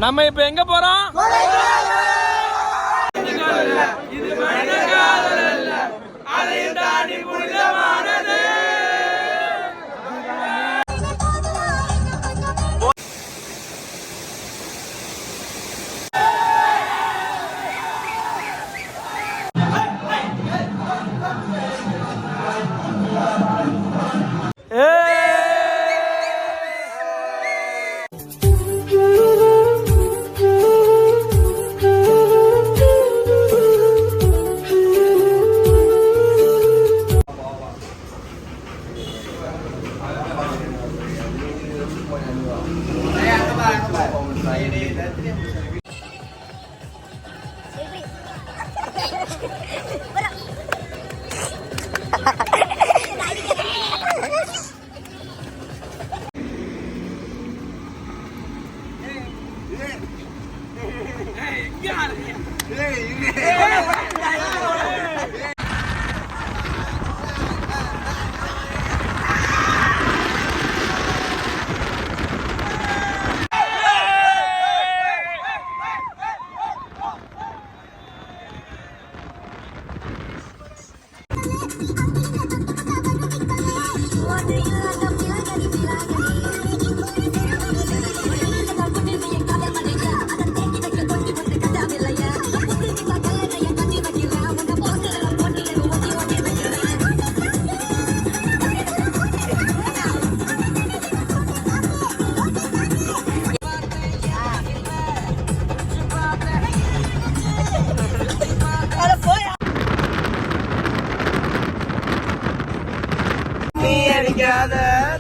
நம்ம இப்ப எங்க போறோம்? இது மனித காதல் அல்ல, அதையும் தாண்டி புனிதமானது.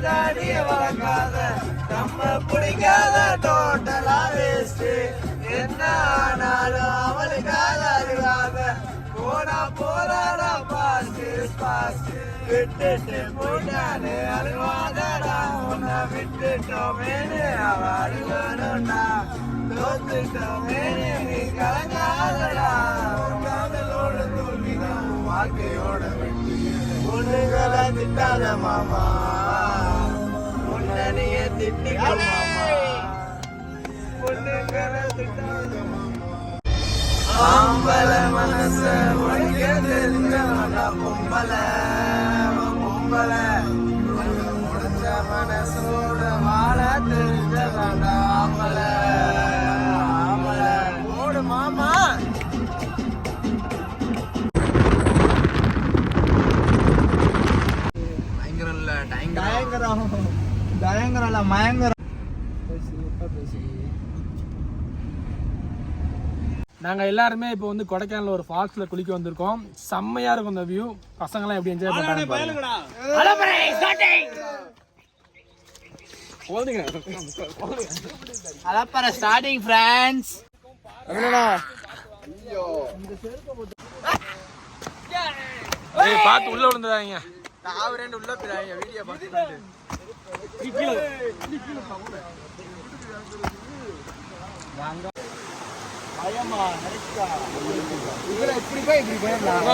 தாடிய வளர்க்காத நம்ம பிடிக்காத டோட்டலா வேஸ்ட் என்ன ஆனாலும் அவளுக்காக அழுகாத போனா போறாடா பாஸ்ட் பாஸ்ட் விட்டுட்டு போட்டானே அழுவாதடா உன்னை விட்டுட்டோமேனு அவ அழுகணும்டா தோத்துட்டோமேனு நீ கலங்காதடா காதலோட தோல்விதான் வாழ்க்கையோட வெற்றி பொண்ணுகளை திட்டாத மாமா பொண்ணைய திட்டிக்க மாமா பொண்ணுகளை திட்டாத மாமா ஆம்பள மனச உனக்க தெரிஞ்சவனா பொம்பளை பொம்பளை முடிஞ்ச மனசோட வாழ தெரிஞ்சவனா ஆம்பளை ஆம்பளை ஓடு மாமா நாங்க எல்லாருமே இப்போ வந்து கொடைக்கானல் ஒரு ஃபால்ஸ்ல குளிக்க வந்திருக்கோம். செம்மையா இருக்கும் அந்த வியூ. பசங்க எல்லாம் எப்படி என்ஜாய் பண்றாங்க. அலப்பற ஸ்டார்டிங் ஃப்ரெண்ட்ஸ். என்னடா ஏய் பாத்து உள்ள விழுந்துறாங்க. நான் ரெண்டு உள்ள போறாங்க வீடியோ பார்த்துட்டு. வாங்க பயமா நரிக்கா இவர இப்படி போய்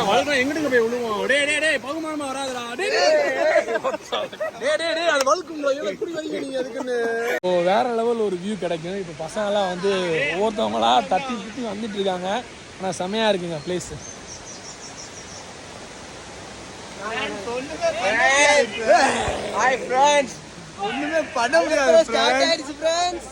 வல்ற எங்கடங்க போய் விழுவோம். டேய் டேய் டேய் பகுமானமா வராதடா. டேய் டேய் டேய் அது வல்கும்ல எப்படி வரீங்க நீங்க அதுக்குன்னு. ஓ வேற லெவல் ஒரு வியூ கிடைக்கும். இப்போ பசங்க எல்லாம் வந்து ஒவ்வொருத்தவங்களா தட்டி தட்டி வந்துட்டு இருக்காங்க. ஆனா செமையா இருக்குங்க பிளேஸ். Hi friends. ஒண்ணுமே பண்ண முடியாது ஃப்ரெண்ட்ஸ்.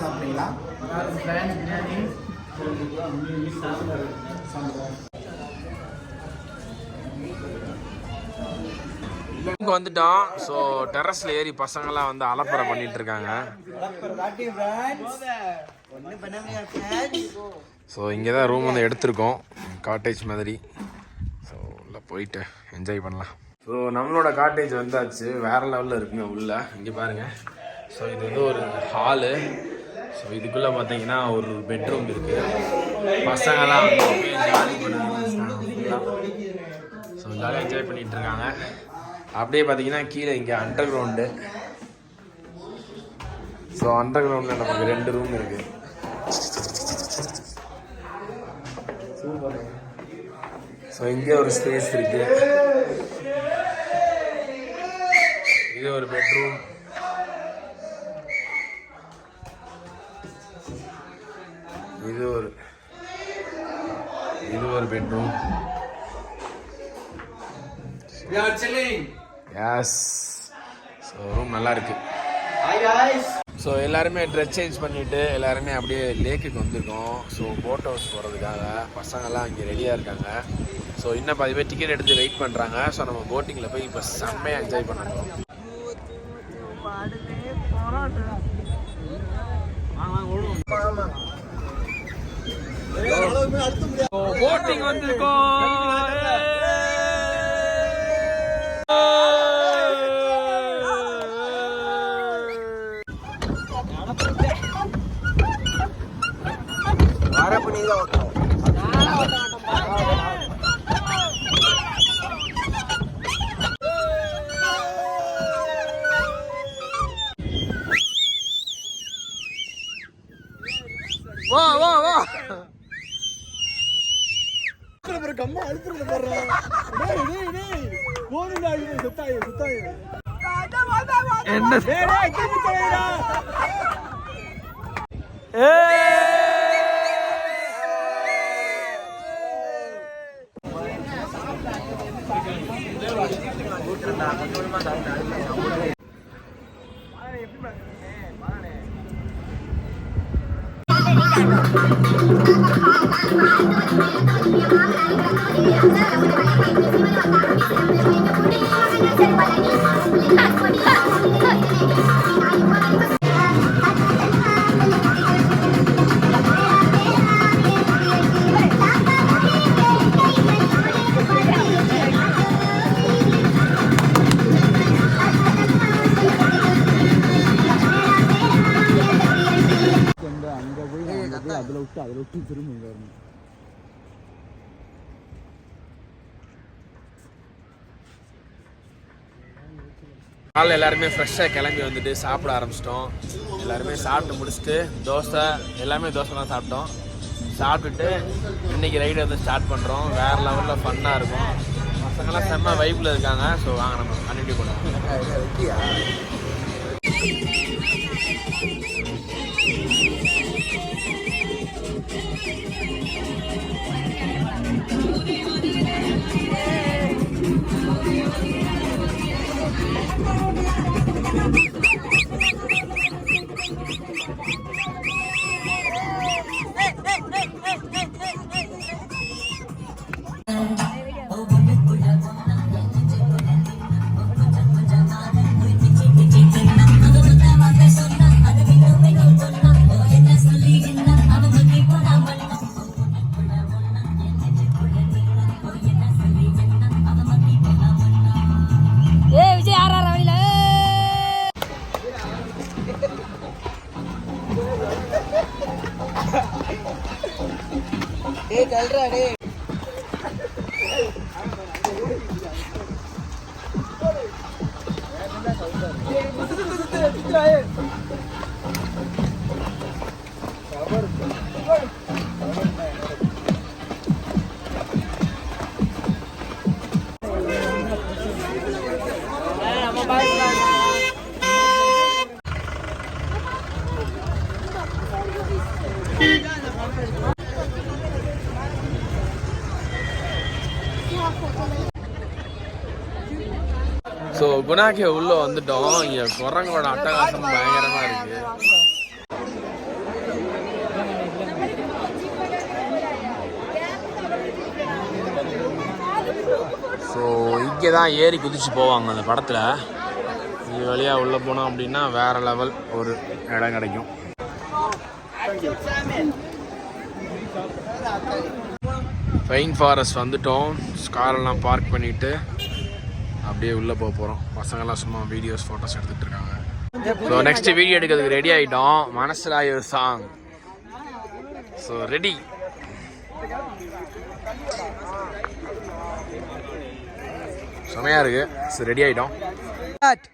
சாப்பிட்டீங்களா? வந்துட்டோம். ஸோ டெரஸ்ல ஏறி பசங்கெல்லாம் வந்து அலப்பறை பண்ணிட்டு இருக்காங்க. ஸோ இங்கே தான் ரூம் வந்து எடுத்திருக்கோம், காட்டேஜ் மாதிரி. ஸோ உள்ளே போயிட்டு என்ஜாய் பண்ணலாம். ஸோ நம்மளோட காட்டேஜ் வந்தாச்சு, வேறு லெவலில் இருக்குங்க உள்ள. இங்கே பாருங்கள். ஸோ இது வந்து ஒரு ஹாலு. ஸோ இதுக்குள்ளே பார்த்தீங்கன்னா ஒரு பெட்ரூம் இருக்குது. பசங்களாம் ஜாலி பண்ண, ஸோ ஜாலியாக என்ஜாய் பண்ணிகிட்டு இருக்காங்க. அப்படியே பார்த்தீங்கன்னா கீழே இங்கே அண்டர் கிரவுண்டு. ஸோ அண்டர் கிரவுண்டில் நமக்கு 2 ரூம் இருக்குது. ஸோ இங்கே ஒரு ஸ்பேஸ் இருக்கு. இது ஒரு பெட்ரூம். இது ஒரு பெட்ரூம். எஸ். ஸோ ரூம் நல்லா இருக்கு. ஸோ எல்லாருமே ட்ரெஸ் சேஞ்ச் பண்ணிவிட்டு எல்லாருமே அப்படியே லேக்குக்கு வந்திருக்கோம். ஸோ போட் ஹவுஸ் போகிறதுக்காக பசங்கள்லாம் இங்கே ரெடியாக இருக்காங்க. ஸோ இன்னும் 10 பேர் டிக்கெட் எடுத்து வெயிட் பண்ணுறாங்க. ஸோ நம்ம போட்டிங்கில் போய் இப்போ செம்மையாக என்ஜாய் பண்ணணும். போட்டிங் வந்திருக்கோம். வா வா வா. கம்மா அழுத்துறது போடுறோம். என்ன அதில் விட்டு திரும்ப வரணும். காலையில் எல்லாருமே ஃப்ரெஷ்ஷாக கிளம்பி வந்துட்டு சாப்பிட ஆரம்பிச்சிட்டோம். எல்லாருமே சாப்பிட்டு முடிச்சுட்டு தோசை தான் சாப்பிட்டோம். சாப்பிட்டுட்டு இன்றைக்கி ரைடு வந்து ஸ்டார்ட் பண்ணுறோம். வேறு லெவலில் ஃபன்னாக இருக்கும். பசங்கள்லாம் செம்ம வைப்பில் இருக்காங்க. ஸோ வாங்க நம்ம கண்டினியூ பண்ணுவோம். चल रहा है ஸோ குணாக்கே உள்ளே வந்துட்டோம். இங்கே குரங்கோட அட்டகாசம் பயங்கரமாக இருக்குது. ஸோ இங்கே தான் ஏறி குதிச்சு போவாங்க அந்த படத்தில். இது வழியாக உள்ளே போனோம் அப்படின்னா வேறு லெவல் ஒரு இடம் கிடைக்கும். ஃபைன் ஃபாரஸ்ட் வந்துட்டோம். காரெல்லாம் பார்க் பண்ணிவிட்டு அப்படியே உள்ளே போக போகிறோம். பசங்கள்லாம் சும்மா வீடியோஸ் ஃபோட்டோஸ் எடுத்துகிட்டு இருக்காங்க. ஸோ நெக்ஸ்ட் வீடியோ எடுக்கிறதுக்கு ரெடி ஆகிட்டோம். மனசில் ஒரு சாங். So ready. செமையாக இருக்கு. ஸோ ரெடி ஆகிட்டோம். Start.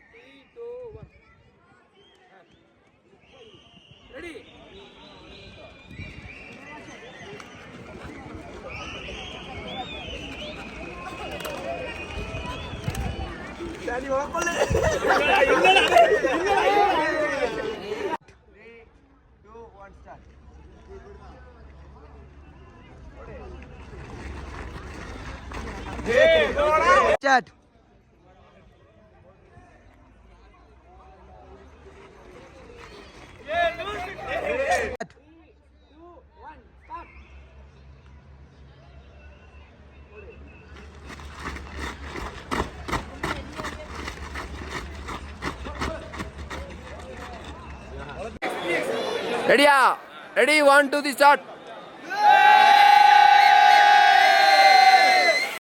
ரெடியா? Ready 1 2 3 start.